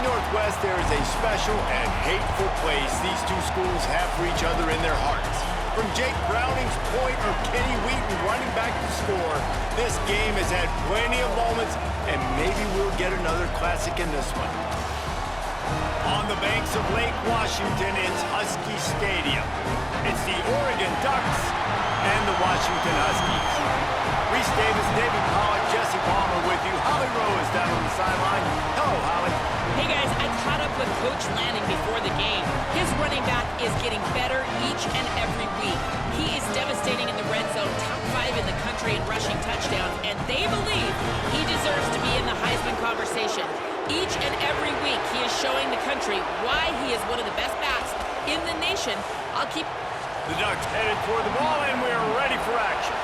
Northwest, there is a special and hateful place these two schools have for each other in their hearts. From Jake Browning's point or Kenny Wheaton running back to score, this game has had plenty of moments, and maybe we'll get another classic in this one. On the banks of Lake Washington, it's Husky Stadium. It's the Oregon Ducks and the Washington Huskies. Reese Davis, David Pollock, Jesse Palmer with you. Holly Rowe is down on the sideline. Hello, Holly. Hey guys, I caught up with Coach Lanning before the game. His running back is getting better each and every week. He is devastating in the red zone, top 5 in the country in rushing touchdowns, and they believe he deserves to be in the Heisman conversation. Each and every week, he is showing the country why he is one of the best backs in the nation. I'll keep... The Ducks headed toward the ball, and we're ready for action.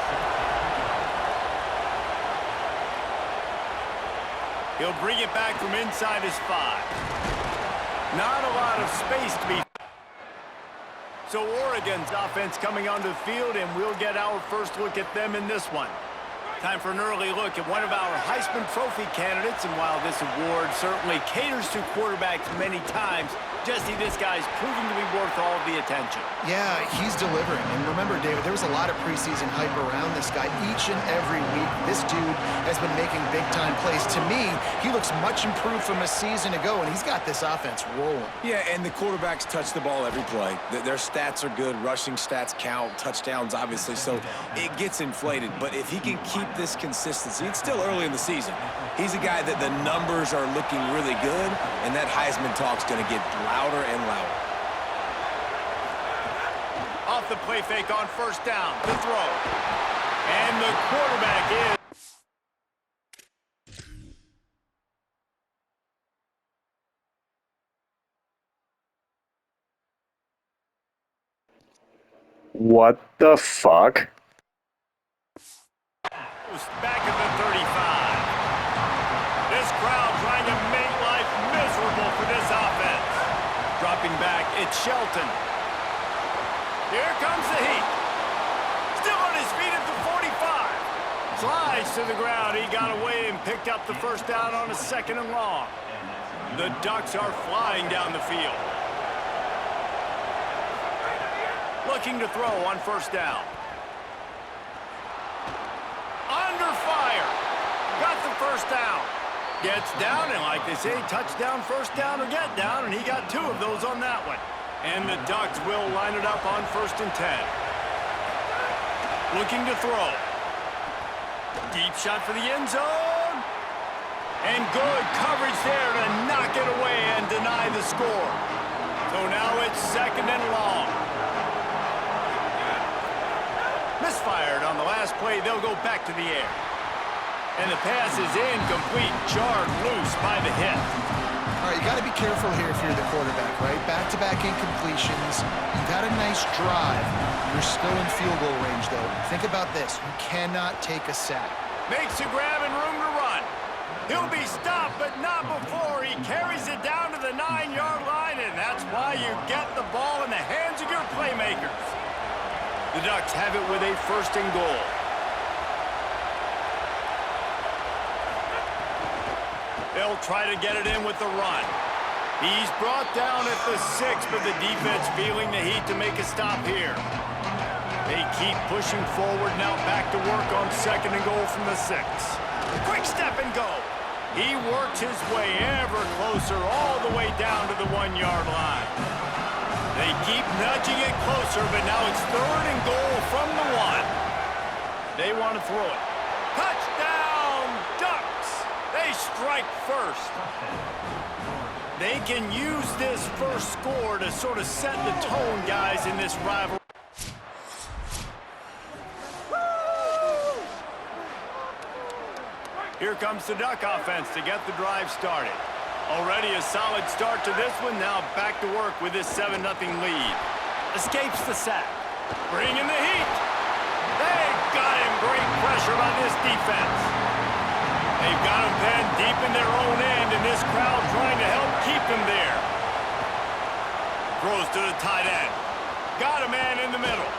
He'll bring it back from inside his 5. Not a lot of space to be... So Oregon's offense coming onto the field, and we'll get our first look at them in this one. Time for an early look at one of our Heisman Trophy candidates, and while this award certainly caters to quarterbacks many times, Jesse, this guy's proving to be worth all of the attention. Yeah, he's delivering. And remember, David, there was a lot of preseason hype around this guy each and every week. This dude has been making big-time plays. To me, he looks much improved from a season ago, and he's got this offense rolling. Yeah, and the quarterbacks touch the ball every play. Their stats are good. Rushing stats count. Touchdowns, obviously. So it gets inflated. But if he can keep this consistency, it's still early in the season. He's a guy that the numbers are looking really good, and that Heisman talk's going to get louder and louder. Off the play fake on first down, the throw. And the quarterback is... What the fuck? Back at the 35. This crowd trying to make life miserable for this offense. Dropping back, it's Shelton. Here comes the heat. Still on his feet at the 45. Slides to the ground. He got away and picked up the first down on a 2nd and long. The Ducks are flying down the field. Looking to throw on first down. Under fire. Got the first down. Gets down, and like they say, touchdown, first down, or get down, and he got 2 of those on that one. And the Ducks will line it up on 1st and 10. Looking to throw. Deep shot for the end zone. And good coverage there to knock it away and deny the score. So now it's 2nd and long. Misfired on the last play. They'll go back to the air. And the pass is incomplete, jarred loose by the hit. All right, you got to be careful here if you're the quarterback, right? Back-to-back incompletions. You've had a nice drive. You're still in field goal range, though. Think about this. You cannot take a sack. Makes a grab and room to run. He'll be stopped, but not before he carries it down to the 9-yard line, and that's why you get the ball in the hands of your playmakers. The Ducks have it with a 1st and goal. They'll try to get it in with the run. He's brought down at the 6, but the defense feeling the heat to make a stop here. They keep pushing forward, now back to work on 2nd and goal from the 6. Quick step and go. He works his way ever closer all the way down to the 1-yard line. They keep nudging it closer, but now it's 3rd and goal from the 1. They want to throw it. Touchdown, Ducks! They strike first. They can use this first score to sort of set the tone, guys, in this rivalry. Here comes the Duck offense to get the drive started. Already a solid start to this one. Now back to work with this 7-0 lead. Escapes the sack. Bringing the heat. They got him. Great pressure by this defense. They've got him pinned deep in their own end, and this crowd trying to help keep him there. Throws to the tight end. Got a man in the middle.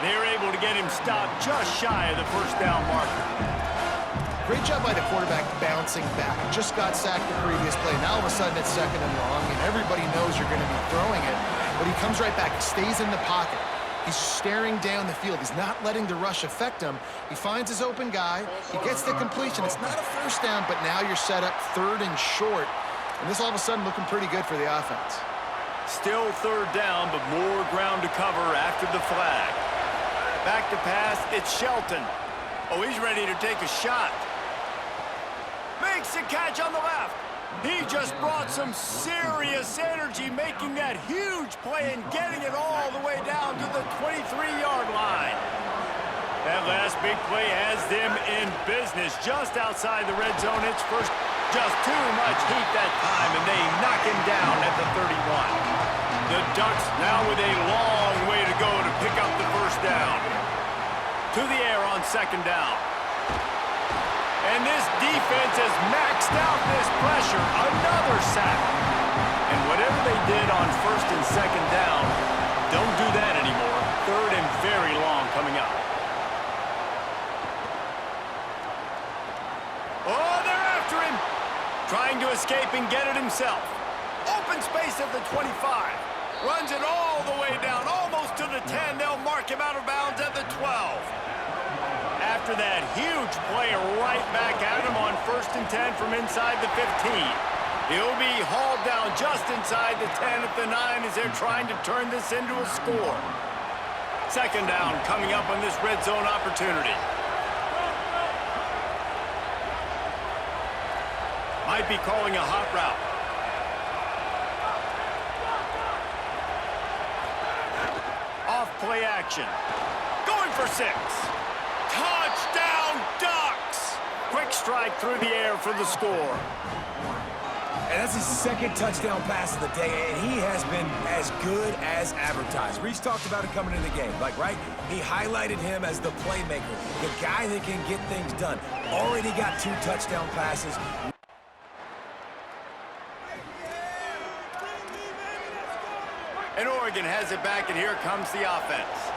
They're able to get him stopped just shy of the first down marker. Great job by the quarterback bouncing back. Just got sacked the previous play. Now all of a sudden it's 2nd and long, and everybody knows you're going to be throwing it. But he comes right back. He stays in the pocket. He's staring down the field. He's not letting the rush affect him. He finds his open guy. He gets the completion. It's not a first down, but now you're set up 3rd and short. And this all of a sudden looking pretty good for the offense. Still 3rd down, but more ground to cover after the flag. Back to pass, it's Shelton. Oh, he's ready to take a shot. Makes the catch on the left. He just brought some serious energy, making that huge play and getting it all the way down to the 23-yard line. That last big play has them in business just outside the red zone. It's first, just too much heat that time, and they knock him down at the 31. The Ducks now with a long way to go to pick up the first down. To the air on 2nd down. And this defense has maxed out this pressure. Another sack. And whatever they did on 1st and 2nd down, don't do that anymore. 3rd and very long coming up. Oh, they're after him. Trying to escape and get it himself. Open space at the 25. Runs it all the way down, almost to the 10. They'll mark him out of bounds at the 12. After that huge play right back at him on 1st and 10 from inside the 15. He'll be hauled down just inside the 10 at the 9 as they're trying to turn this into a score. 2nd down coming up on this red zone opportunity. Might be calling a hot route. Off play action. Going for 6. Touchdown, Ducks! Quick strike through the air for the score. And that's his 2nd touchdown pass of the day, and he has been as good as advertised. Reese talked about it coming into the game, right? He highlighted him as the playmaker, the guy that can get things done. Already got 2 touchdown passes. And Oregon has it back, and here comes the offense.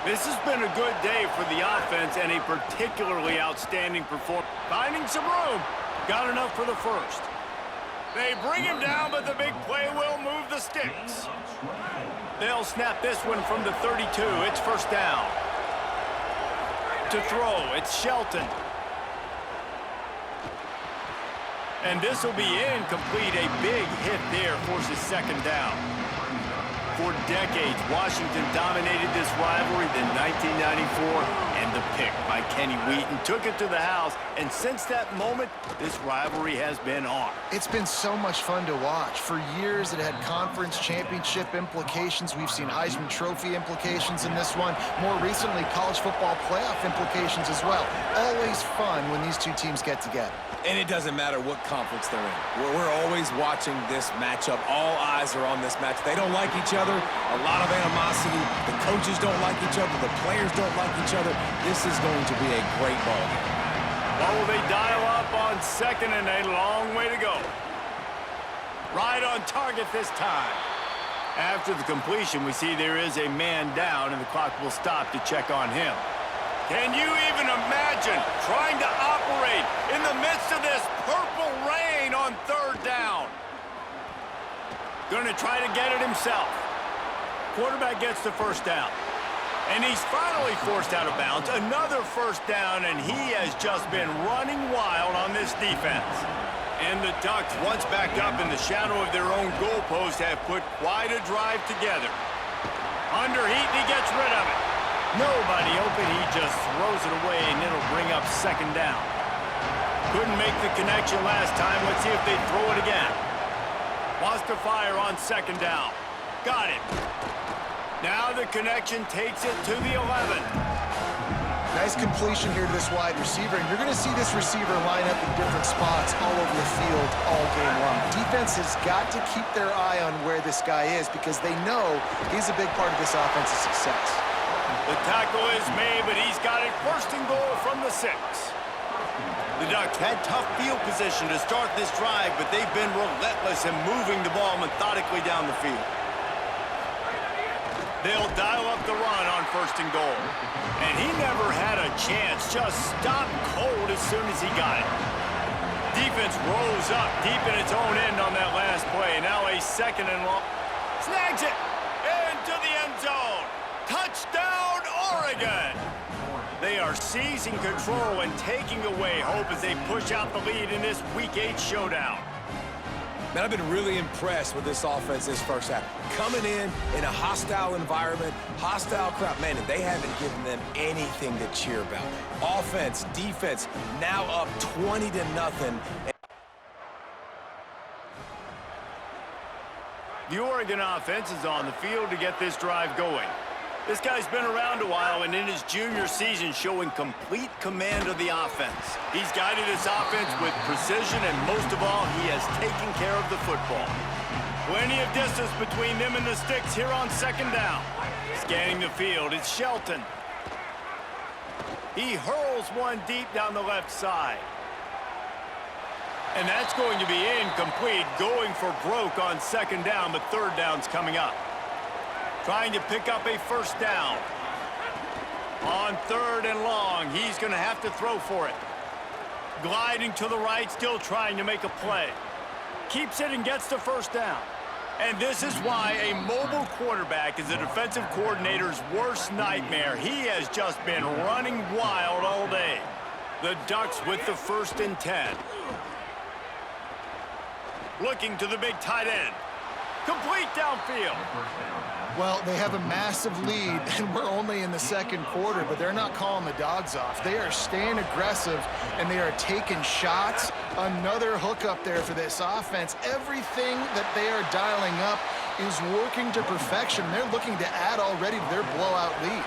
This has been a good day for the offense and a particularly outstanding performance. Finding some room. Got enough for the first. They bring him down, but the big play will move the sticks. They'll snap this one from the 32. It's 1st down. To throw, it's Shelton. And this will be incomplete. A big hit there forces 2nd down. For decades, Washington dominated this rivalry. Then 1994, and the pick by Kenny Wheaton took it to the house. And since that moment, this rivalry has been on. It's been so much fun to watch. For years, it had conference championship implications. We've seen Heisman Trophy implications in this one. More recently, college football playoff implications as well. Always fun when these two teams get together. And it doesn't matter what conference they're in. We're always watching this matchup. All eyes are on this match. They don't like each other. A lot of animosity. The coaches don't like each other. The players don't like each other. This is going to be a great ball game. What will they dial up on 2nd and a long way to go? Right on target this time. After the completion, we see there is a man down, and the clock will stop to check on him. Can you even imagine trying to operate in the midst of this purple rain on 3rd down? Going to try to get it himself. Quarterback gets the 1st down. And he's finally forced out of bounds. Another 1st down, and he has just been running wild on this defense. And the Ducks, once backed up in the shadow of their own goalpost, have put quite a drive together. Under heat, and he gets rid of it. Nobody open, he just throws it away, and it'll bring up 2nd down. Couldn't make the connection last time. Let's see if they throw it again. Wants to fire on 2nd down. Got it. Now the connection takes it to the 11. Nice completion here to this wide receiver, and you're going to see this receiver line up in different spots all over the field all game long. Defense has got to keep their eye on where this guy is because they know he's a big part of this offense's success. The tackle is made, but he's got it 1st and goal from the 6. The Ducks had tough field position to start this drive, but they've been relentless in moving the ball methodically down the field. They'll dial up the run on 1st and goal. And he never had a chance. Just stopped cold as soon as he got it. Defense rose up deep in its own end on that last play. Now a 2nd and long. Snags it into the end zone. Touchdown, Oregon. They are seizing control and taking away hope as they push out the lead in this Week 8 showdown. Man, I've been really impressed with this offense this first half. Coming in a hostile environment, hostile crowd, man, and they haven't given them anything to cheer about. Offense, defense, now up 20-0. The Oregon offense is on the field to get this drive going. This guy's been around a while and in his junior season showing complete command of the offense. He's guided his offense with precision and most of all, he has taken care of the football. Plenty of distance between them and the sticks here on 2nd down. Scanning the field, it's Shelton. He hurls one deep down the left side. And that's going to be incomplete, going for broke on 2nd down, but 3rd down's coming up. Trying to pick up a 1st down. On 3rd and long, he's going to have to throw for it. Gliding to the right, still trying to make a play. Keeps it and gets the 1st down. And this is why a mobile quarterback is a defensive coordinator's worst nightmare. He has just been running wild all day. The Ducks with the 1st and 10. Looking to the big tight end. Complete downfield. Well, they have a massive lead, and we're only in the 2nd quarter, but they're not calling the dogs off. They are staying aggressive, and they are taking shots. Another hookup there for this offense. Everything that they are dialing up is working to perfection. They're looking to add already to their blowout lead.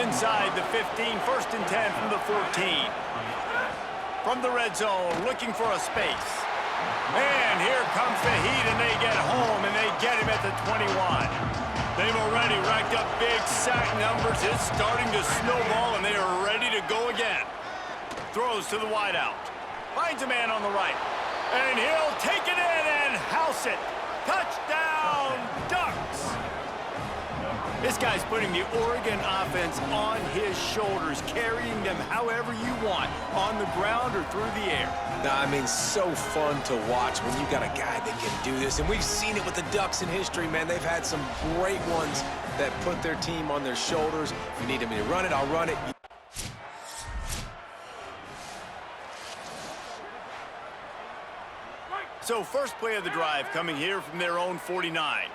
Inside the 15, 1st and 10 from the 14. From the red zone, looking for a space. And here comes the Heat, and they get home, and they get him at the 21. They've already racked up big sack numbers. It's starting to snowball, and they are ready to go again. Throws to the wideout. Finds a man on the right. And he'll take it in and house it. Touchdown, Ducks! This guy's putting the Oregon offense on his shoulders, carrying them however you want, on the ground or through the air. Nah, I mean, so fun to watch when you got a guy that can do this. And we've seen it with the Ducks in history, man. They've had some great ones that put their team on their shoulders. If you need me to run it, I'll run it. So first play of the drive coming here from their own 49.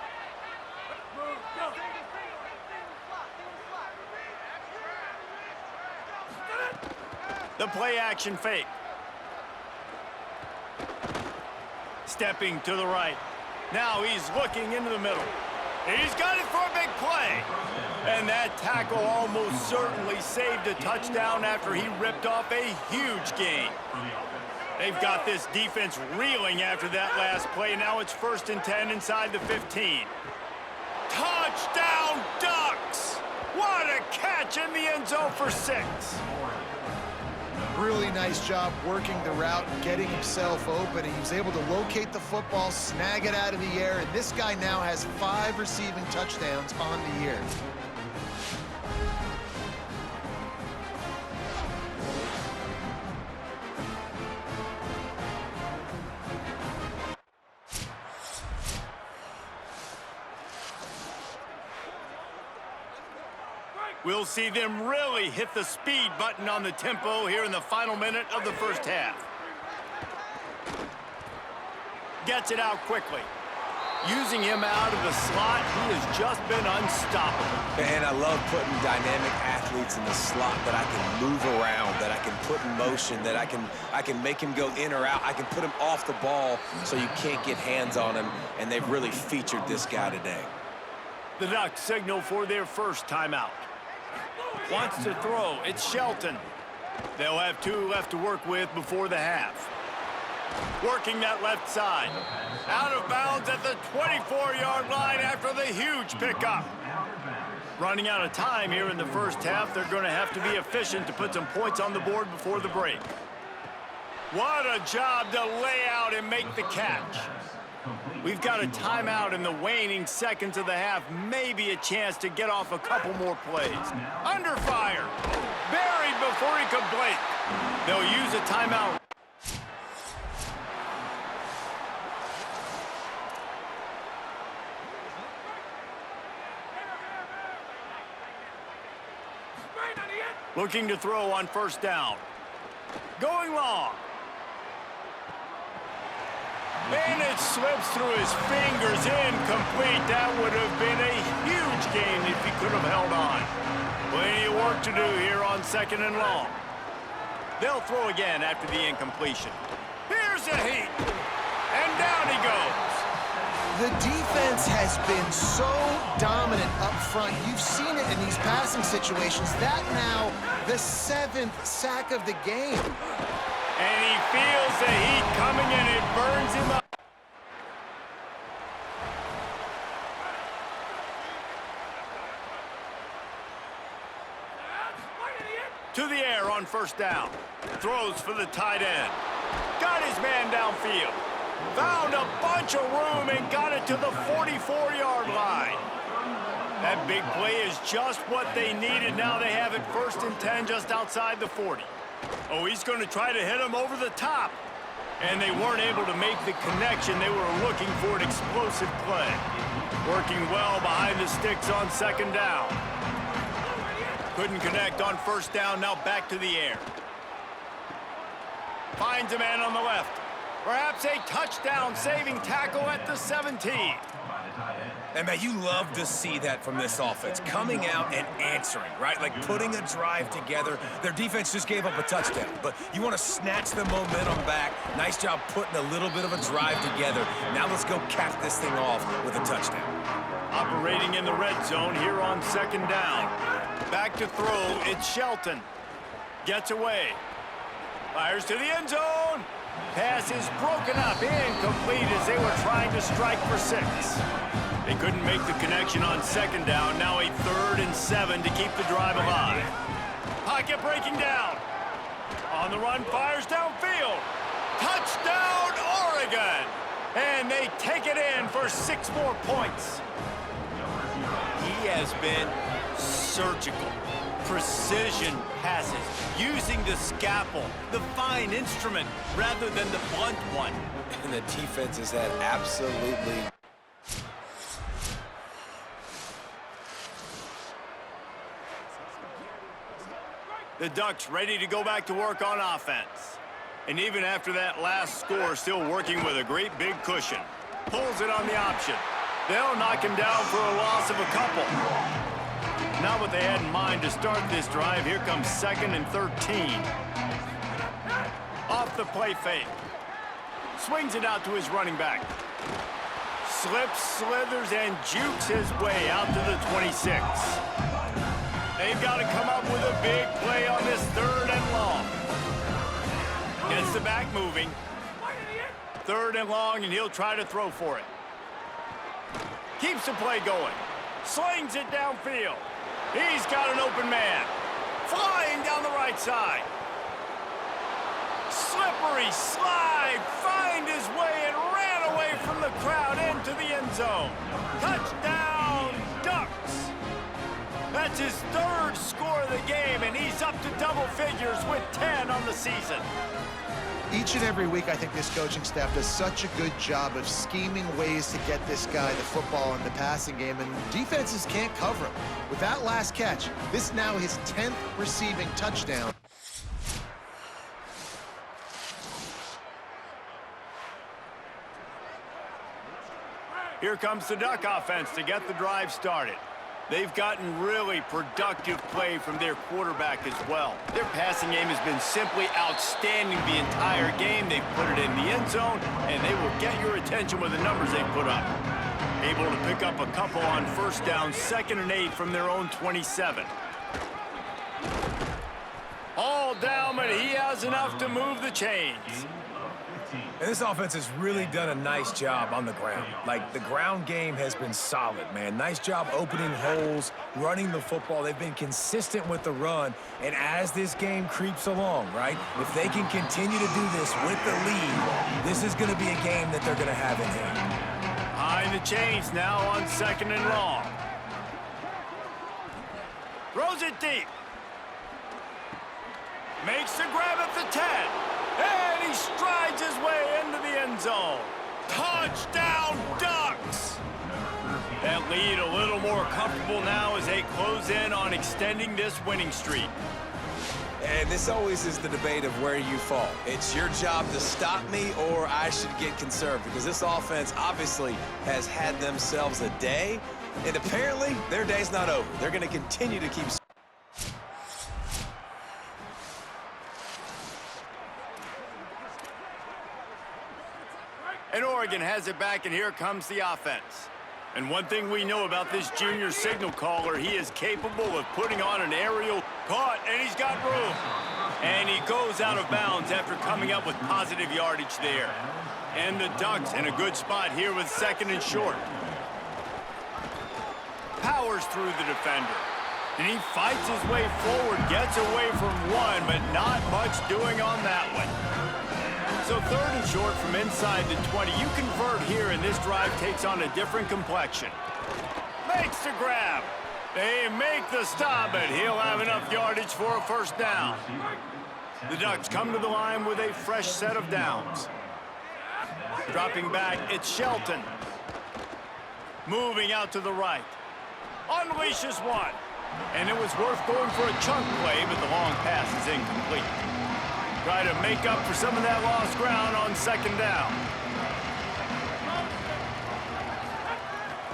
The play action fake. Stepping to the right. Now he's looking into the middle. He's got it for a big play. And that tackle almost certainly saved a touchdown after he ripped off a huge gain. They've got this defense reeling after that last play. Now it's 1st and 10 inside the 15. Touchdown, Ducks! What a catch in the end zone for 6. Really nice job working the route and getting himself open. He was able to locate the football, snag it out of the air, and this guy now has 5 receiving touchdowns on the year. We'll see them really hit the speed button on the tempo here in the final minute of the first half. Gets it out quickly. Using him out of the slot, he has just been unstoppable. And I love putting dynamic athletes in the slot that I can move around, that I can put in motion, that I can make him go in or out. I can put him off the ball so you can't get hands on him, and they've really featured this guy today. The Ducks signal for their first timeout. Wants to throw. It's Shelton. They'll have 2 left to work with before the half. Working that left side. Out of bounds at the 24-yard line after the huge pickup. Running out of time here in the first half. They're going to have to be efficient to put some points on the board before the break. What a job to lay out and make the catch. We've got a timeout in the waning seconds of the half. Maybe a chance to get off a couple more plays. Under fire. Buried before he could blink. They'll use a timeout. Looking to throw on first down. Going long. And it slips through his fingers, incomplete. That would have been a huge gain if he could have held on. Plenty of work to do here on second and long. They'll throw again after the incompletion. Here's a heat. And down he goes. The defense has been so dominant up front. You've seen it in these passing situations. That now the 7th sack of the game. And he feels the heat coming and it burns him up. To the air on first down. Throws for the tight end. Got his man downfield. Found a bunch of room and got it to the 44-yard line. That big play is just what they needed. Now they have it 1st and 10 just outside the 40. Oh, he's going to try to hit him over the top. And they weren't able to make the connection. They were looking for an explosive play. Working well behind the sticks on second down. Couldn't connect on first down. Now back to the air. Finds a man on the left. Perhaps a touchdown-saving tackle at the 17. And, man, you love to see that from this offense. Coming out and answering, right? Like putting a drive together. Their defense just gave up a touchdown. But you want to snatch the momentum back. Nice job putting a little bit of a drive together. Now let's go cap this thing off with a touchdown. Operating in the red zone here on second down. Back to throw, it's Shelton. Gets away. Fires to the end zone. Pass is broken up, incomplete as they were trying to strike for 6. They couldn't make the connection on second down. Now a 3rd and 7 to keep the drive alive. Pocket breaking down. On the run, fires downfield. Touchdown, Oregon! And they take it in for 6 more points. He has been surgical. Precision passes, using the scalpel, the fine instrument, rather than the blunt one. And the defense is at absolutely... The Ducks ready to go back to work on offense. And even after that last score, still working with a great big cushion. Pulls it on the option. They'll knock him down for a loss of a couple. Not what they had in mind to start this drive. Here comes 2nd and 13. Off the play fake. Swings it out to his running back. Slips, slithers, and jukes his way out to the 26. They've got to come up with a big play on this 3rd and long. Gets the back moving. 3rd and long, and he'll try to throw for it. Keeps the play going. Slings it downfield. He's got an open man. Flying down the right side. Slippery slide. Find his way and ran away from the crowd into the end zone. Touchdown, Ducks. That's his 3rd score of the game, and he's up to double figures with 10 on the season. Each and every week, I think this coaching staff does such a good job of scheming ways to get this guy the football in the passing game, and defenses can't cover him. With that last catch, this is now his 10th receiving touchdown. Here comes the Duck offense to get the drive started. They've gotten really productive play from their quarterback as well. Their passing game has been simply outstanding the entire game. They've put it in the end zone, and they will get your attention with the numbers they've put up. Able to pick up a couple on first down, 2nd and 8 from their own 27. All down, but he has enough to move the chains. And this offense has really done a nice job on the ground. Like, the ground game has been solid, man. Nice job opening holes, running the football. They've been consistent with the run. And as this game creeps along, right, if they can continue to do this with the lead, this is going to be a game that they're going to have in hand. the chains now on 2nd and long. Throws it deep. Makes the grab at the 10. And he strides his way into the end zone. Touchdown, Ducks! That lead a little more comfortable now as they close in on extending this winning streak. And this always is the debate of where you fall. It's your job to stop me, or I should get conserved, because this offense obviously has had themselves a day, and apparently their day's not over. They're going to continue to keep... And Oregon has it back, and here comes the offense. And one thing we know about this junior signal caller, he is capable of putting on an aerial caught, and he's got room. And he goes out of bounds after coming up with positive yardage there. And the Ducks in a good spot here with 2nd and short. Powers through the defender. And he fights his way forward, gets away from one, but not much doing on that one. So 3rd and short from inside the 20. You convert here, and this drive takes on a different complexion. Makes the grab. They make the stop, but he'll have enough yardage for a 1st down. The Ducks come to the line with a fresh set of downs. Dropping back, it's Shelton. Moving out to the right. Unleashes one. And it was worth going for a chunk play, but the long pass is incomplete. Try to make up for some of that lost ground on 2nd down.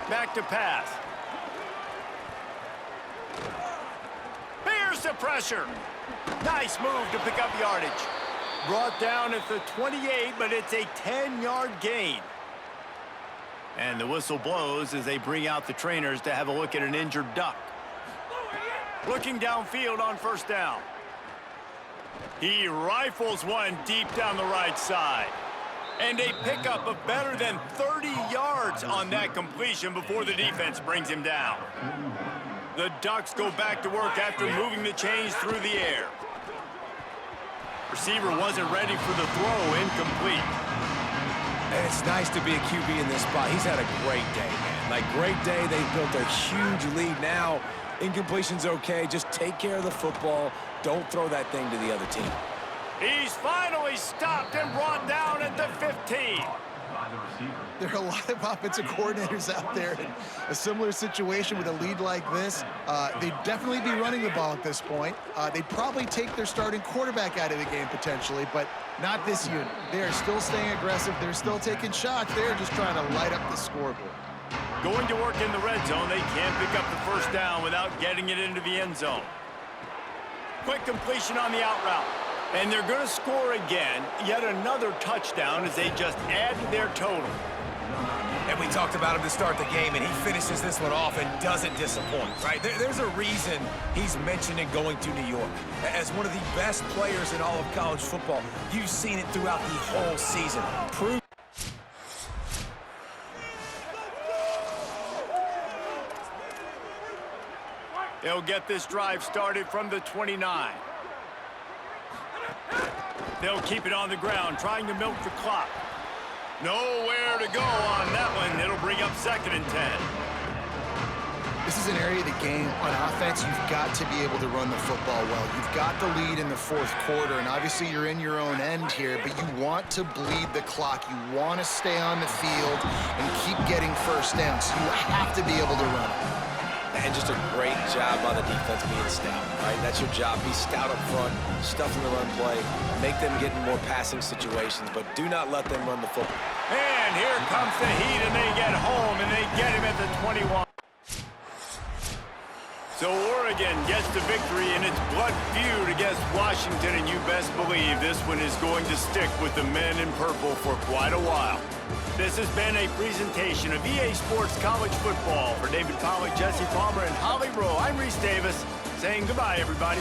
Back to pass. Here's the pressure. Nice move to pick up yardage. Brought down at the 28, but it's a 10-yard gain. And the whistle blows as they bring out the trainers to have a look at an injured Duck. Looking downfield on 1st down. He rifles one deep down the right side. And a pickup of better than 30 yards on that completion before the defense brings him down. The Ducks go back to work after moving the chains through the air. Receiver wasn't ready for the throw, incomplete. And it's nice to be a QB in this spot. He's had a great day, man. Like, great day. They built a huge lead now. Incompletion's okay. Just take care of the football. Don't throw that thing to the other team. He's finally stopped and brought down at the 15. There are a lot of offensive coordinators out there in a similar situation with a lead like this. They'd definitely be running the ball at this point. They'd probably take their starting quarterback out of the game potentially, but not this unit. They are still staying aggressive. They're still taking shots. They're just trying to light up the scoreboard. Going to work in the red zone. They can't pick up the 1st down without getting it into the end zone. Quick completion on the out route. And they're going to score again. Yet another touchdown as they just add to their total. And we talked about him to start the game, and he finishes this one off and doesn't disappoint, right? There's a reason he's mentioned in going to New York. As one of the best players in all of college football, you've seen it throughout the whole season. Prove They'll get this drive started from the 29. They'll keep it on the ground, trying to milk the clock. Nowhere to go on that one. It'll bring up 2nd and 10. This is an area of the game on offense you've got to be able to run the football well. You've got the lead in the 4th quarter, and obviously you're in your own end here, but you want to bleed the clock. You want to stay on the field and keep getting 1st downs. So you have to be able to run it. And just a great job by the defense being stout, right? That's your job. Be stout up front, stuff in the run play, make them get in more passing situations, but do not let them run the football. And here comes the Heat, and they get home, and they get him at the 21. So Oregon gets the victory in its blood feud against Washington, and you best believe this one is going to stick with the men in purple for quite a while. This has been a presentation of EA Sports College Football. For David Pollack, Jesse Palmer, and Holly Rowe, I'm Reese Davis saying goodbye, everybody.